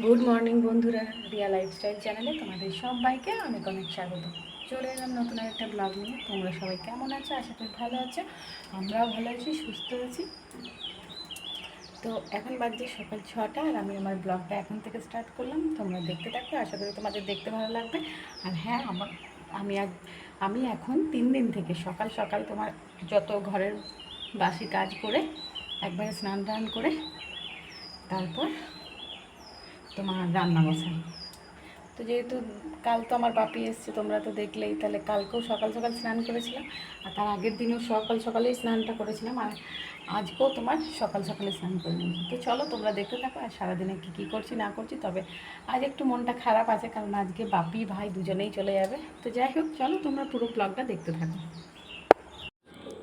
Good morning বন্ধুরা, Riya lifestyle চ্যানেলে তোমাদের সবাইকে অনেক অনেক স্বাগত। চলে এলাম নতুন একটা ব্লগ নিয়ে। তোমরা সবাই কেমন আছো? আশা করি ভালো আছো। আমরাও ভালো আছি, সুস্থ আছি। তো এখন বাজছে সকাল 6টা আর আমি আমার ব্লগটা এখন থেকে স্টার্ট করলাম। তোমরা দেখতে থাকো, আশা করি তোমাদের দেখতে ভালো লাগবে। আর হ্যাঁ, আমি এখন 3 দিন থেকে সকাল সকাল তোমার যত ঘরের বাসি কাজ করে একবারে স্নান টান করে তারপর তোমার রান্না বসাই। তো যেহেতু কাল তো আমার বাপি এসছে, তোমরা তো দেখলেই, তাহলে কালকেও সকাল সকাল স্নান করেছিলাম আর তার আগের দিনেও সকাল সকালেই স্নানটা করেছিলাম। আর আজকেও তোমার সকাল সকালে স্নান করে নিয়েছি। তো চলো তোমরা দেখতে থাকো আর সারাদিনে কী করছি না করছি। তবে আজ একটু মনটা খারাপ আছে, কারণ আজকে বাপি ভাই দুজনেই চলে যাবে। তো যাই হোক, চলো তোমরা পুরো ব্লগটা দেখতে থাকো।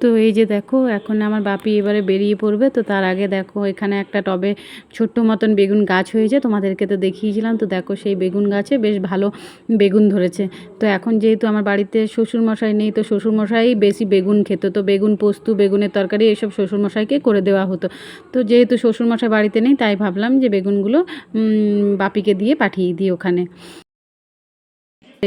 তো এই যে দেখো, এখন আমার বাপি এবারে বেরিয়ে পড়বে। তো তার আগে দেখো, এখানে একটা টবে ছোট্ট মতন বেগুন গাছ হয়েছে, তোমাদেরকে তো দেখিয়েছিলাম। তো দেখো, সেই বেগুন গাছে বেশ ভালো বেগুন ধরেছে। তো এখন যেহেতু আমার বাড়িতে শ্বশুরমশাই নেই, তো শ্বশুরমশাই বেশি বেগুন খেত। তো বেগুন পোস্ত, বেগুনের তরকারি এসব শ্বশুরমশাইকে করে দেওয়া হতো। তো যেহেতু শ্বশুরমশাই বাড়িতে নেই, তাই ভাবলাম যে বেগুনগুলো বাপিকে দিয়ে পাঠিয়ে দিই ওখানে।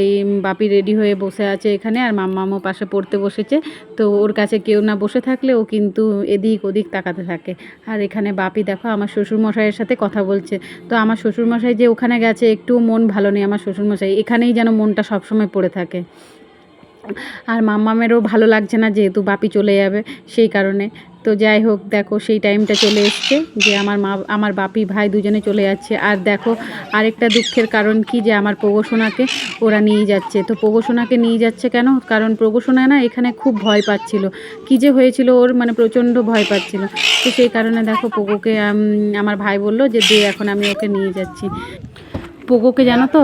এই বাপি রেডি হয়ে বসে আছে এখানে, আর মাম্মামও পাশে পড়তে বসেছে। তো ওর কাছে কেউ না বসে থাকলে ও কিন্তু এদিক ওদিক তাকাতে থাকে। আর এখানে বাপি দেখো আমার শ্বশুরমশাইয়ের সাথে কথা বলছে। তো আমার শ্বশুরমশাই যে ওখানে গেছে, একটু মন ভালো নেই আমার শ্বশুরমশাই, এখানেই যেন মনটা সবসময় পড়ে থাকে। আর মাম্মামেরও ভালো লাগছে না, যেহেতু বাপি চলে যাবে সেই কারণে। তো যাই হোক, দেখো সেই টাইমটা চলে এসছে যে আমার বাপি ভাই দুজনে চলে যাচ্ছে। আর দেখো, আরেকটা দুঃখের কারণ কি, যে আমার প্রগোসোনাকে ওরা নিয়ে যাচ্ছে। তো প্রগোসোনাকে নিয়ে যাচ্ছে কেন? কারণ প্রগোসোনা না এখানে খুব ভয় পাচ্ছিল। কী যে হয়েছিল ওর, মানে প্রচণ্ড ভয় পাচ্ছিল। তো সেই কারণে দেখো, পোগোকে আমার ভাই বললো যে দে, এখন আমি ওকে নিয়ে যাচ্ছি। পোগোকে জানো তো,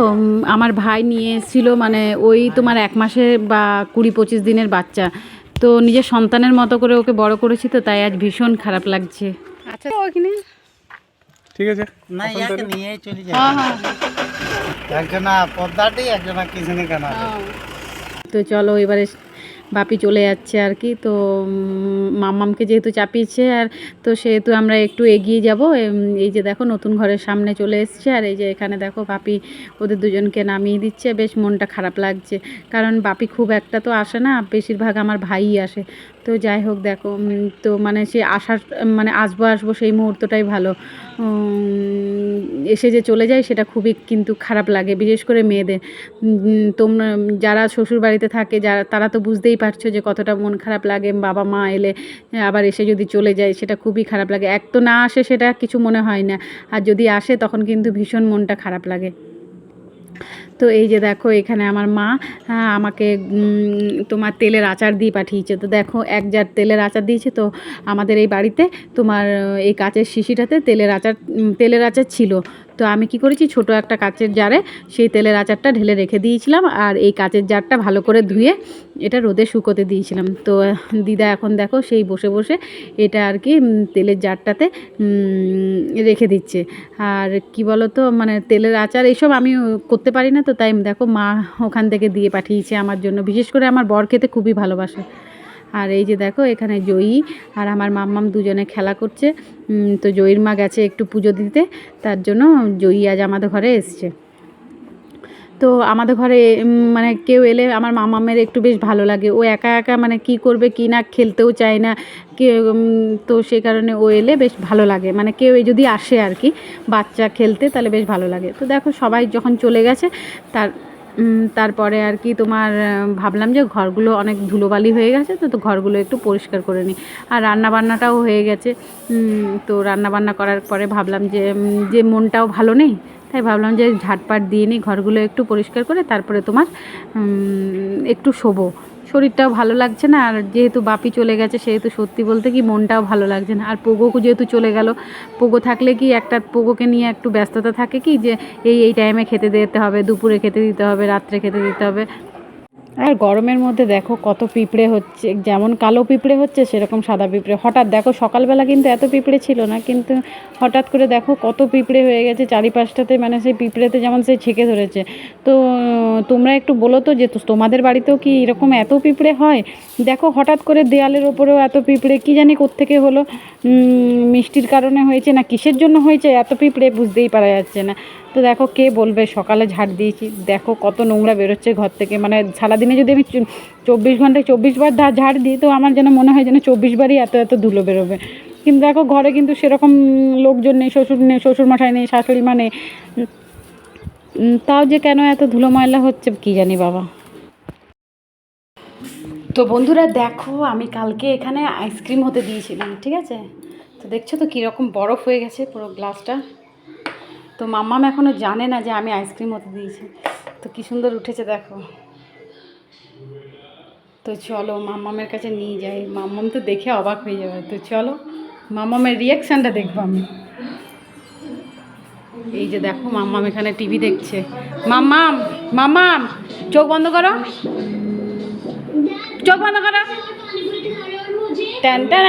আমার ভাই নিয়ে এসেছিলো, মানে ওই তোমার 1 মাসের বা 20-25 দিনের বাচ্চা। তো নিজের সন্তানের মতো করে ওকে বড় করেছি, তো তাই আজ ভীষণ খারাপ লাগছে। আচ্ছা ওখানে ঠিক আছে না, ইয়াকে নিয়েই চলে যাবে। হ্যাঁ হ্যাঁ একজনা পদ্মাটি, একজনা কিসনে কানা। হ্যাঁ। তো চলো এবারে বাপি চলে যাচ্ছে আর কি। তো মাম্মামকে যেহেতু চাপিয়েছে, আর তো সেহেতু আমরা একটু এগিয়ে যাব। এই যে দেখো, নতুন ঘরের সামনে চলে এসছে। আর এই যে এখানে দেখো, বাপি ওদের দুজনকে নামিয়ে দিচ্ছে। বেশ মনটা খারাপ লাগছে, কারণ বাপি খুব একটা তো আসে না, বেশিরভাগ আমার ভাইই আসে। তো যাই হোক দেখো, তো মানে সে আসার, মানে আসবো সেই মুহূর্তটাই ভালো। এসে যে চলে যায় সেটা খুবই কিন্তু খারাপ লাগে, বিশেষ করে মেয়েদের। তোমরা যারা শ্বশুর বাড়িতে থাকে, যারা, তারা তো বুঝতেই পারছো যে কতটা মন খারাপ লাগে। বাবা মা এলে আবার এসে যদি চলে যায়, সেটা খুবই খারাপ লাগে। এক তো না আসে সেটা কিছু মনে হয় না, আর যদি আসে তখন কিন্তু ভীষণ মনটা খারাপ লাগে। তো এই যে দেখো, এখানে আমার মা আমাকে তোমার তেলের আচার দিয়ে পাঠিয়েছে। তো দেখো, 1 জার তেলের আচার দিয়েছে। তো আমাদের এই বাড়িতে তোমার এই কাচের শিশিটাতে তেলের আচার ছিল। তো আমি কি করেছি, ছোট একটা কাচের জারে সেই তেলের আচারটা ঢেলে রেখে দিয়েছিলাম। আর এই কাচের জারটা ভালো করে ধুয়ে এটা রোদে শুকোতে দিয়েছিলাম। তো দিদা এখন দেখো সেই বসে বসে এটা আর কি তেলের জারটাতে রেখে দিচ্ছে। আর কি বলো তো, মানে তেলের আচার এইসব আমি করতে পারি না, তো তাই দেখো মা ওখান থেকে দিয়ে পাঠিয়েছে আমার জন্য। বিশেষ করে আমার বর খেতে খুবই ভালোবাসে। আর এই যে দেখো, এখানে জয়ী আর আমার মাম্মাম দুজনে খেলা করছে। তো জয়ীর মা গেছে একটু পুজো দিতে, তার জন্য জয়ী আজ আমাদের ঘরে এসছে। তো আমাদের ঘরে মানে কেউ এলে আমার মামামের একটু বেশ ভালো লাগে। ও একা একা মানে কি করবে কি না, খেলতেও চায় না কে। তো সেই কারণে ও এলে বেশ ভালো লাগে, মানে কেউ যদি আসে আর কি বাচ্চা খেলতে, তাহলে বেশ ভালো লাগে। তো দেখো, সবাই যখন চলে গেছে তারপরে আর কি তোমার ভাবলাম যে ঘরগুলো অনেক ধুলোবালি হয়ে গেছে, তো ঘরগুলো একটু পরিষ্কার করে নিই। আর রান্নাবান্নাটাও হয়ে গেছে। তো রান্নাবান্না করার পরে ভাবলাম যে মনটাও ভালো নেই, তাই ভাবলাম যে ঝাঁটপাট দিয়ে নিই, ঘরগুলো একটু পরিষ্কার করে তারপরে তোমার একটু শোবো। শরীরটাও ভালো লাগছে না, আর যেহেতু বাপি চলে গেছে সেহেতু সত্যি বলতে কি মনটাও ভালো লাগছে না। আর পোগোকে যেহেতু চলে গেল, পোগো থাকলে কি একটা, পোগোকে নিয়ে একটু ব্যস্ততা থাকে কি, যে এই টাইমে খেতে দিতে হবে, দুপুরে খেতে দিতে হবে, রাত্রে খেতে দিতে হবে। আর গরমের মধ্যে দেখো কত পিঁপড়ে হচ্ছে, যেমন কালো পিঁপড়ে হচ্ছে সেরকম সাদা পিঁপড়ে। হঠাৎ দেখো সকালবেলা কিন্তু এত পিঁপড়ে ছিল না, কিন্তু হঠাৎ করে দেখো কত পিঁপড়ে হয়ে গেছে চারিপাশটাতে, মানে সেই পিঁপড়েতে যেমন সেই ছেঁকে ধরেছে। তো তোমরা একটু বলো তো যে তোমাদের বাড়িতেও কি এরকম এত পিঁপড়ে হয়? দেখো হঠাৎ করে দেয়ালের ওপরেও এত পিঁপড়ে, কী জানি কোত্থেকে হলো, মিষ্টির কারণে হয়েছে না কিসের জন্য হয়েছে এত পিঁপড়ে বুঝতেই পারা যাচ্ছে না। তো দেখো কে বলবে, সকালে ঝাড় দিয়েছি, দেখো কত নোংরা বেরোচ্ছে ঘর থেকে। মানে সারাদিনে যদি আমি 24 ঘন্টায় 24 বার ঝাড় দিই, তো আমার যেন মনে হয় যেন 24 বারই এত এত ধুলো বেরোবে। কিন্তু দেখো ঘরে কিন্তু সেরকম লোকজন নেই, শ্বশুরমশাই নেই, শাশুড়ি মা নেই, তাও যে কেন এত ধুলো ময়লা হচ্ছে কী জানি বাবা। তো বন্ধুরা দেখো, আমি কালকে এখানে আইসক্রিম হতে দিয়েছিলাম, ঠিক আছে? তো দেখছো তো কীরকম বরফ হয়ে গেছে পুরো গ্লাসটা। তো মাম্মাম এখনও জানে না যে আমি আইসক্রিম হতে দিয়েছি। তো কী সুন্দর উঠেছে দেখো। তো চলো মাম্মামের কাছে নিয়ে যাই, মাম্মাম তো দেখে অবাক হয়ে যাবে। তো চলো মাম্মামের রিয়াকশানটা দেখবো আমি। এই যে দেখো মাম্মাম এখানে টিভি দেখছে। মাম্মাম, মাম্মাম চোখ বন্ধ করো, চোখ বন্ধ করো। টান টান।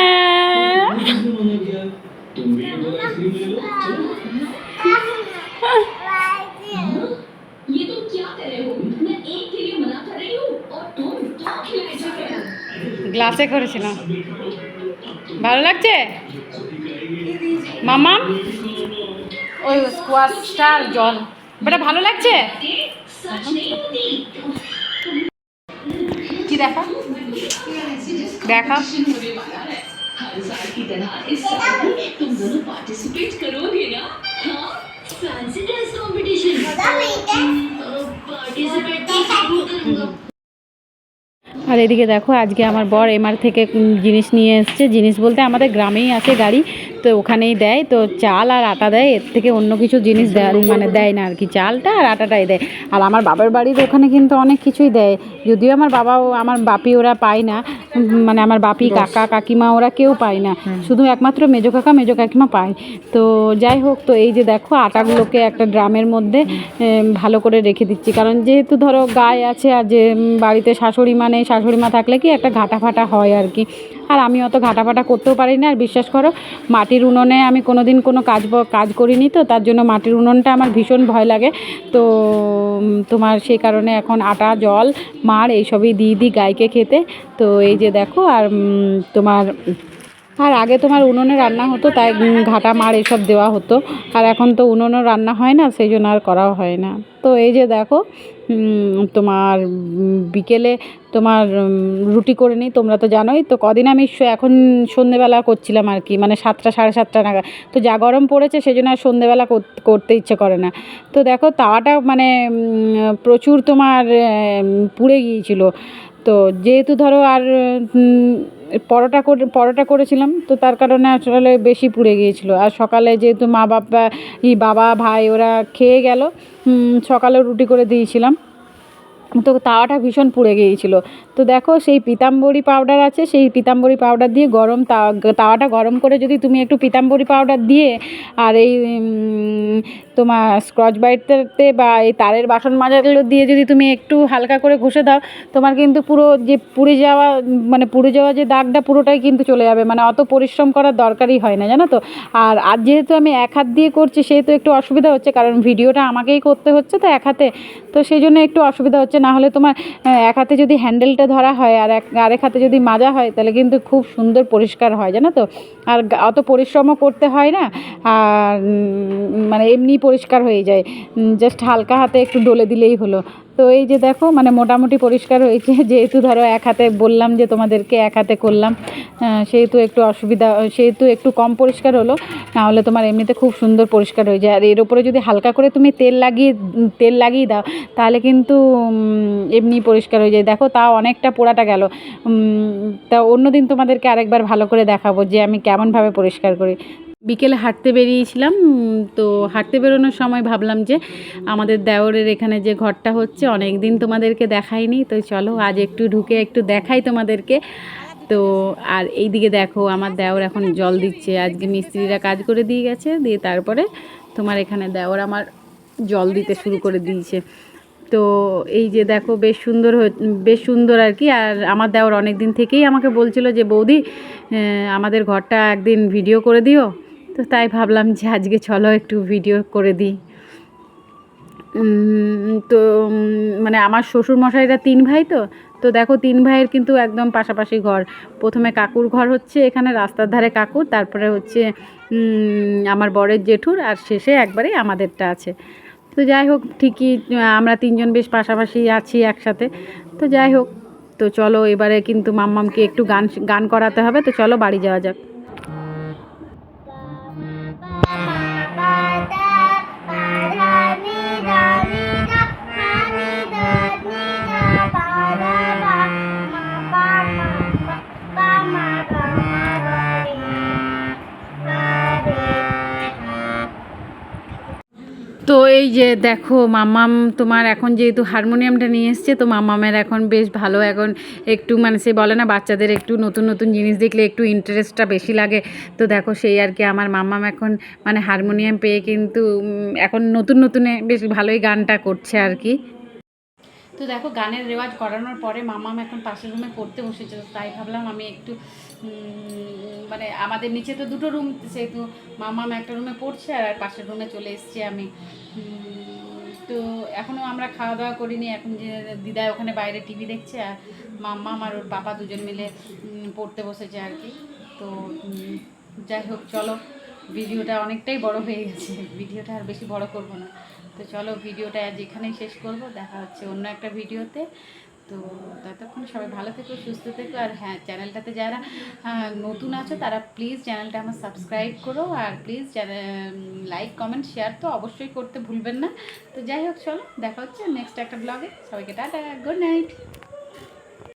গ্লাসে করেছিলাম, ভালো লাগছে মাম্মাম? ওই স্কোয়াশটার জল বেটা ভালো লাগছে? কি দেখা দেখা हर साल की तरह इस साल भी तुम दोनों पार्टिसिपेट करोगे ना? हाँ, फैंसी ड्रेस कंपटीशन पार्टिसिपेट तो जरूर करूँगा। আর এদিকে দেখো আজকে আমার বর এমআর থেকে জিনিস নিয়ে এসছে। জিনিস বলতে আমাদের গ্রামেই আছে গাড়ি, তো ওখানেই দেয়। তো চাল আর আটা দেয়, এর থেকে অন্য কিছু জিনিস দেয় মানে দেয় না আর কি, চালটা আর আটাটাই দেয়। আর আমার বাবার বাড়ির ওখানে কিন্তু অনেক কিছুই দেয়, যদিও আমার বাবাও আমার বাপি ওরা পায় না, মানে আমার বাপি কাকা কাকিমা ওরা কেউ পায় না, শুধু একমাত্র মেজো কাকা মেজো কাকিমা পায়। তো যাই হোক, তো এই যে দেখো আটাগুলোকে একটা ড্রামের মধ্যে ভালো করে রেখে দিচ্ছি, কারণ যেহেতু ধরো গায়ে আছে, আর যে বাড়িতে শাশুড়ি মানে শাশুড়ি মা থাকলে কি একটা ঘাটা ফাটা হয় আর কি। আর আমি অত ঘাটা ফাটা করতেও পারি না, আর বিশ্বাস করো মাটির উনুনে আমি কোনো দিন কোনো কাজ করিনি, তো তার জন্য মাটির উনুনটা আমার ভীষণ ভয় লাগে। তো তোমার সেই কারণে এখন আটা জল মাড় এইসবই দিয়ে দিই গাইকে খেতে। তো এই যে দেখো, আর তোমার আর আগে তোমার উনুনে রান্না হতো, তাই ঘাটা মাড় এসব দেওয়া হতো, আর এখন তো উনুনও রান্না হয় না, সেই জন্য আর করাও হয় না। তো এই যে দেখো তোমার বিকেলে তোমার রুটি করে নিই, তোমরা তো জানোই। তো কদিন আমি এখন সন্ধেবেলা করছিলাম আর কি, মানে 7টা 7:30 নাগাদ। তো যা গরম পড়েছে সেই জন্য আর সন্ধেবেলা করতে ইচ্ছে করে না। তো দেখো তাওয়াটা মানে প্রচুর তোমার পুড়ে গিয়েছিল। তো যেহেতু ধরো আর পরোটা করেছিলাম, তো তার কারণে আসলে বেশি পুড়ে গিয়েছিলো। আর সকালে যেহেতু বাবা ভাই ওরা খেয়ে গেল, সকালেও রুটি করে দিয়েছিলাম, তো তাওয়াটা ভীষণ পুড়ে গিয়েছিলো। তো দেখো সেই পিতাম্বরী পাউডার আছে, সেই পিতাম্বরী পাউডার দিয়ে তাওয়াটা গরম করে যদি তুমি একটু পিতাম্বরী পাউডার দিয়ে আর এই তোমার স্কচ ব্রাইটটাতে বা এই তারের বাসন মাজাগুলো দিয়ে যদি তুমি একটু হালকা করে ঘষে দাও, তোমার কিন্তু পুরো যে পুড়ে যাওয়া যে দাগটা পুরোটাই কিন্তু চলে যাবে, মানে অত পরিশ্রম করার দরকারই হয় না, জানো তো। আর যেহেতু আমি এক হাত দিয়ে করছি, সেহেতু একটু অসুবিধা হচ্ছে, কারণ ভিডিওটা আমাকেই করতে হচ্ছে তো এক হাতে, তো সেই জন্য একটু অসুবিধা হচ্ছে। না হলে তোমার এক হাতে যদি হ্যান্ডেলটা ধরা হয় আর আরেক হাতে যদি মাজা হয়, তাহলে কিন্তু খুব সুন্দর পরিষ্কার হয়, জানো তো। আর অত পরিশ্রমও করতে হয় না, আর মানে এমনি পরিষ্কার হয়ে যায়, জাস্ট হালকা হাতে একটু ডলে দিলেই হলো। তো এই যে দেখো মানে মোটামুটি পরিষ্কার হয়েছে, যেহেতু ধরো এক হাতে বললাম যে তোমাদেরকে এক হাতে করলাম, সেহেতু একটু কম পরিষ্কার হলো, নাহলে তোমার এমনিতে খুব সুন্দর পরিষ্কার হয়ে যায়। আর এর উপরে যদি হালকা করে তুমি তেল লাগিয়ে দাও, তাহলে কিন্তু এমনি পরিষ্কার হয়ে যায়। দেখো তাও অনেকটা পোড়াটা গেল। তা অন্য দিন তোমাদেরকে আরেকবার ভালো করে দেখাবো যে আমি কেমনভাবে পরিষ্কার করি। বিকেলে হাঁটতে বেরিয়েছিলাম, তো হাঁটতে বেরোনোর সময় ভাবলাম যে আমাদের দেওরের এখানে যে ঘরটা হচ্ছে, অনেক দিন তোমাদেরকে দেখাইনি, তো চলো আজ একটু ঢুকে একটু দেখাই তোমাদেরকে। তো আর এই দিকে দেখো আমার দেওর এখন জল দিচ্ছে, আজকে মিস্ত্রিরা কাজ করে দিয়ে গেছে, দিয়ে তারপরে তোমার এখানে দেওর আমার জল দিতে শুরু করে দিয়েছে। তো এই যে দেখো বেশ সুন্দর আর কি। আর আমার দেওর অনেক দিন থেকেই আমাকে বলছিল যে বৌদি আমাদের ঘরটা একদিন ভিডিও করে দিও। তো তাই ভাবলাম যে আজকে চলো একটু ভিডিও করে দিই। তো মানে আমার শ্বশুরমশাইরা 3 ভাই, তো তো দেখো 3 ভাইয়ের কিন্তু একদম পাশাপাশি ঘর। প্রথমে কাকুর ঘর হচ্ছে এখানে রাস্তার ধারে কাকুর, তারপরে হচ্ছে আমার বরের জেঠুর, আর শেষে একবারে আমাদেরটা আছে। তো যাই হোক, ঠিকই আমরা 3 জন বেশ পাশাপাশি আছি একসাথে। তো যাই হোক, তো চলো এবারে কিন্তু মাম্মামকে একটু গান করাতে হবে। তো চলো বাড়ি যাওয়া যাক। তো এই যে দেখো মাম্মাম তোমার এখন যেহেতু হারমোনিয়ামটা নিয়ে এসছে, তো মাম্মামের এখন বেশ ভালো, এখন একটু মানে সে বলে না বাচ্চাদের একটু নতুন নতুন জিনিস দেখলে একটু ইন্টারেস্টটা বেশি লাগে। তো দেখো সেই আর কি, আমার মাম্মাম এখন মানে হারমোনিয়াম পেয়ে কিন্তু এখন নতুন নতুনে বেশ ভালোই গানটা করছে আর কি। তো দেখো গানের রেওয়াজ করানোর পরে মাম্মাম এখন পাশের রুমে পড়তে বসেছে। তাই ভাবলাম আমি একটু মানে আমাদের নিচে তো 2টো রুম, সেহেতু মাম্মাম একটা রুমে পড়ছে আর পাশের রুমে চলে এসেছি আমি। তো এখনও আমরা খাওয়া দাওয়া করিনি, এখন যে দিদাই ওখানে বাইরে টিভি দেখছে আর মাম্মাম আর ওর বাবা দুজন মিলে পড়তে বসেছে আর কি। তো যাই হোক চলো, ভিডিওটা অনেকটাই বড় হয়ে গেছে, ভিডিওটা আর বেশি বড় করব না। তো চলো ভিডিওটা আজ এখানেই শেষ করব, দেখা হচ্ছে অন্য একটা ভিডিওতে। তো ততক্ষণ সবাই ভালো থেকো, সুস্থ থেকো। আর হ্যাঁ, চ্যানেলটাতে যারা নতুন আছো তারা প্লিজ চ্যানেলটা আমার সাবস্ক্রাইব করো, আর প্লিজ লাইক কমেন্ট শেয়ার তো অবশ্যই করতে ভুলবেন না। তো যাই হোক চলো, দেখা হচ্ছে নেক্সট একটা ব্লগে। সবাইকে টাটা, গুড নাইট।